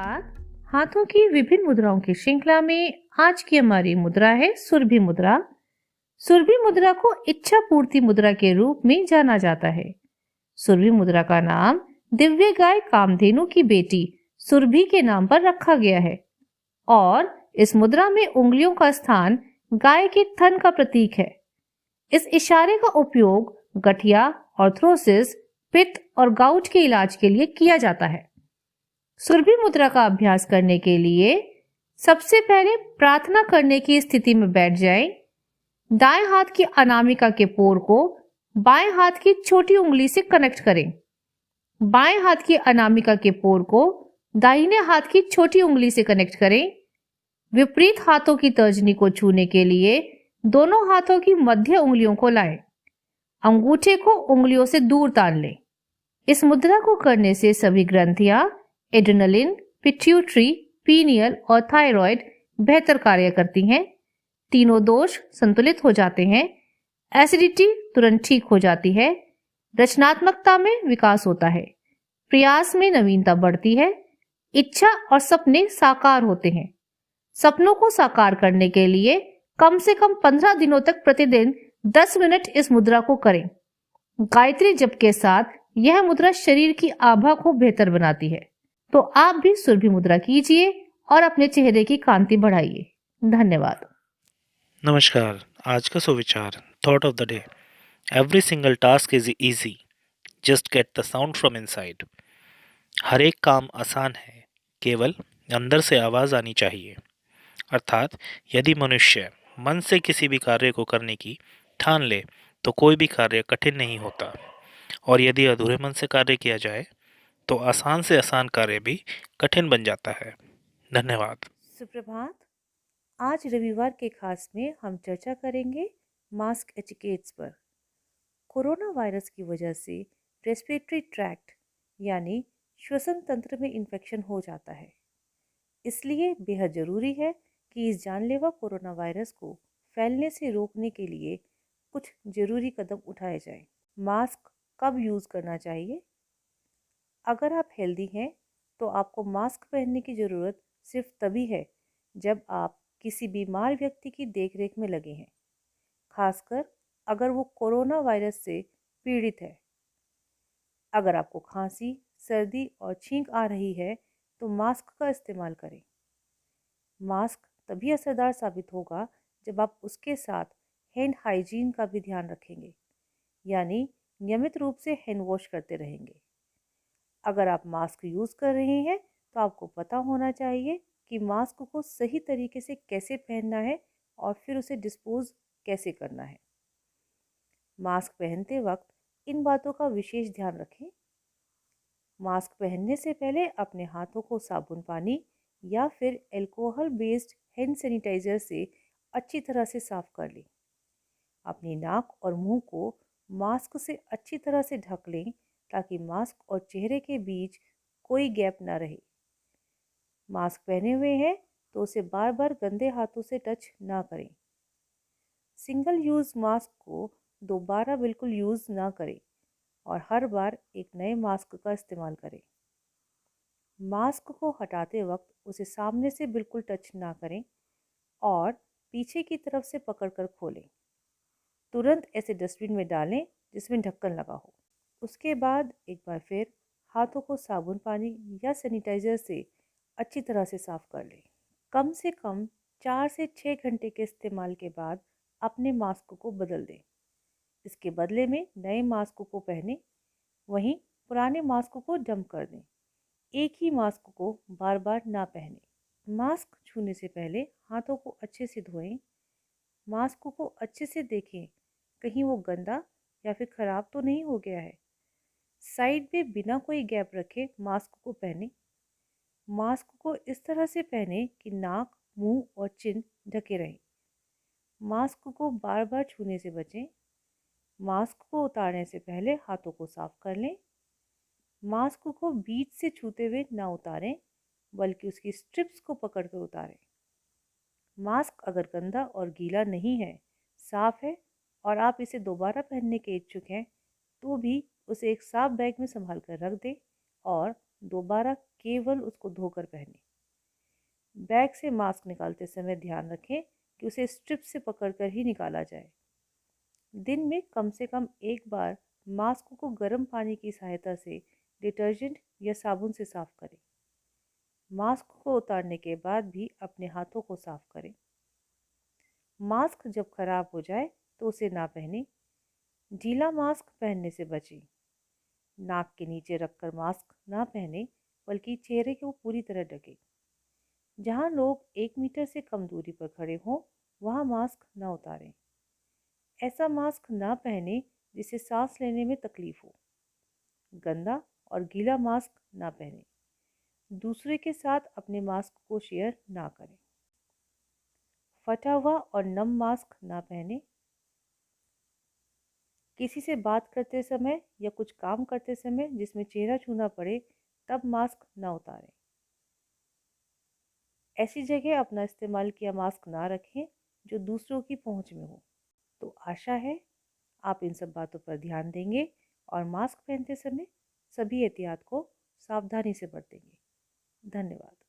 सुप्रभात। हाथों की विभिन्न मुद्राओं की श्रृंखला में आज की हमारी मुद्रा है सुरभि मुद्रा। सुरभि मुद्रा को इच्छा पूर्ति मुद्रा के रूप में जाना जाता है। सुरभि मुद्रा का नाम दिव्य गाय कामधेनु की बेटी सुरभि के नाम पर रखा गया है और इस मुद्रा में उंगलियों का स्थान गाय के थन का प्रतीक है। इस इशारे का उपयोग गठिया, आर्थरोसिस, पित्त और गाउट के इलाज के लिए किया जाता है। सुरभि मुद्रा का अभ्यास करने के लिए सबसे पहले प्रार्थना करने की स्थिति में बैठ जाएं। दाएं हाथ की अनामिका के पोर को बाएं हाथ की छोटी उंगली से कनेक्ट करें। बाएं हाथ की अनामिका के पोर को दाहिने हाथ की छोटी उंगली से कनेक्ट करें। विपरीत हाथों की तर्जनी को छूने के लिए दोनों हाथों की मध्य उंगलियों को लाएं। अंगूठे को उंगलियों से दूर तान लें। इस मुद्रा को करने से सभी ग्रंथियां एड्रेनलिन, पिट्यूटरी, पीनियल और थायराइड बेहतर कार्य करती हैं। तीनों दोष संतुलित हो जाते हैं। एसिडिटी तुरंत ठीक हो जाती है। रचनात्मकता में विकास होता है। प्रयास में नवीनता बढ़ती है। इच्छा और सपने साकार होते हैं। सपनों को साकार करने के लिए कम से कम 15 दिनों तक प्रतिदिन 10 मिनट इस मुद्रा को करें। गायत्री जप के साथ यह मुद्रा शरीर की आभा को बेहतर बनाती है। तो आप भी सुरभि मुद्रा कीजिए और अपने चेहरे की कांति बढ़ाइए। धन्यवाद। नमस्कार। आज का सुविचार thought of the day. Every single task is easy, just get the sound from inside. हर एक काम आसान है, केवल अंदर से आवाज़ आनी चाहिए। अर्थात यदि मनुष्य मन से किसी भी कार्य को करने की ठान ले तो कोई भी कार्य कठिन नहीं होता, और यदि अधूरे मन से कार्य किया जाए तो आसान से आसान कार्य भी कठिन बन जाता है। धन्यवाद। सुप्रभात। आज रविवार के खास में हम चर्चा करेंगे मास्क एटिकेट्स पर। कोरोना वायरस की वजह से रेस्पिरेटरी ट्रैक्ट यानी श्वसन तंत्र में इन्फेक्शन हो जाता है। इसलिए बेहद ज़रूरी है कि इस जानलेवा कोरोना वायरस को फैलने से रोकने के लिए कुछ ज़रूरी कदम उठाए जाएं। मास्क कब यूज़ करना चाहिए? अगर आप हेल्दी हैं तो आपको मास्क पहनने की ज़रूरत सिर्फ तभी है जब आप किसी बीमार व्यक्ति की देखरेख में लगे हैं, खासकर अगर वो कोरोना वायरस से पीड़ित है। अगर आपको खांसी, सर्दी और छींक आ रही है तो मास्क का इस्तेमाल करें। मास्क तभी असरदार साबित होगा जब आप उसके साथ हैंड हाइजीन का भी ध्यान रखेंगे, यानी नियमित रूप से हैंड वॉश करते रहेंगे। अगर आप मास्क यूज़ कर रहे हैं तो आपको पता होना चाहिए कि मास्क को सही तरीके से कैसे पहनना है और फिर उसे डिस्पोज कैसे करना है। मास्क पहनते वक्त इन बातों का विशेष ध्यान रखें। मास्क पहनने से पहले अपने हाथों को साबुन पानी या फिर अल्कोहल बेस्ड हैंड सैनिटाइज़र से अच्छी तरह से साफ कर लें। अपनी नाक और मुंह को मास्क से अच्छी तरह से ढक लें ताकि मास्क और चेहरे के बीच कोई गैप ना रहे। मास्क पहने हुए हैं तो उसे बार बार गंदे हाथों से टच ना करें। सिंगल यूज़ मास्क को दोबारा बिल्कुल यूज़ ना करें और हर बार एक नए मास्क का इस्तेमाल करें। मास्क को हटाते वक्त उसे सामने से बिल्कुल टच ना करें और पीछे की तरफ से पकड़कर खोलें। तुरंत ऐसे डस्टबिन में डालें जिसमें ढक्कन लगा हो। उसके बाद एक बार फिर हाथों को साबुन पानी या सैनिटाइज़र से अच्छी तरह से साफ कर लें। कम से कम 4 से 6 घंटे के इस्तेमाल के बाद अपने मास्क को बदल दें। इसके बदले में नए मास्क को पहनें, वहीं पुराने मास्क को डंप कर दें। एक ही मास्क को बार बार ना पहनें। मास्क छूने से पहले हाथों को अच्छे से धोएं। मास्क को अच्छे से देखें, कहीं वो गंदा या फिर ख़राब तो नहीं हो गया है। साइड में बिना कोई गैप रखे मास्क को पहनें। मास्क को इस तरह से पहनें कि नाक, मुंह और चिन ढके रहें। मास्क को बार बार छूने से बचें। मास्क को उतारने से पहले हाथों को साफ कर लें। मास्क को बीच से छूते हुए ना उतारें, बल्कि उसकी स्ट्रिप्स को पकड़कर उतारें। मास्क अगर गंदा और गीला नहीं है, साफ है और आप इसे दोबारा पहनने के इच्छुक हैं, तो भी उसे एक साफ बैग में संभाल कर रख दें और दोबारा केवल उसको धोकर पहनें। बैग से मास्क निकालते समय ध्यान रखें कि उसे स्ट्रिप से पकड़कर ही निकाला जाए। दिन में कम से कम एक बार मास्क को गर्म पानी की सहायता से डिटर्जेंट या साबुन से साफ करें। मास्क को उतारने के बाद भी अपने हाथों को साफ करें। मास्क जब खराब हो जाए तो उसे ना पहनें। ढीला मास्क पहनने से बचें। नाक के नीचे रखकर मास्क ना पहनें, बल्कि चेहरे को पूरी तरह ढकें। जहां लोग 1 मीटर से कम दूरी पर खड़े हों, वहां मास्क न उतारें। ऐसा मास्क ना पहने जिससे सांस लेने में तकलीफ हो। गंदा और गीला मास्क ना पहने। दूसरे के साथ अपने मास्क को शेयर ना करें। फटा हुआ और नम मास्क ना पहने। किसी से बात करते समय या कुछ काम करते समय जिसमें चेहरा छूना पड़े, तब मास्क ना उतारें। ऐसी जगह अपना इस्तेमाल किया मास्क ना रखें जो दूसरों की पहुंच में हो। तो आशा है आप इन सब बातों पर ध्यान देंगे और मास्क पहनते समय सभी एहतियात को सावधानी से बरतेंगे। धन्यवाद।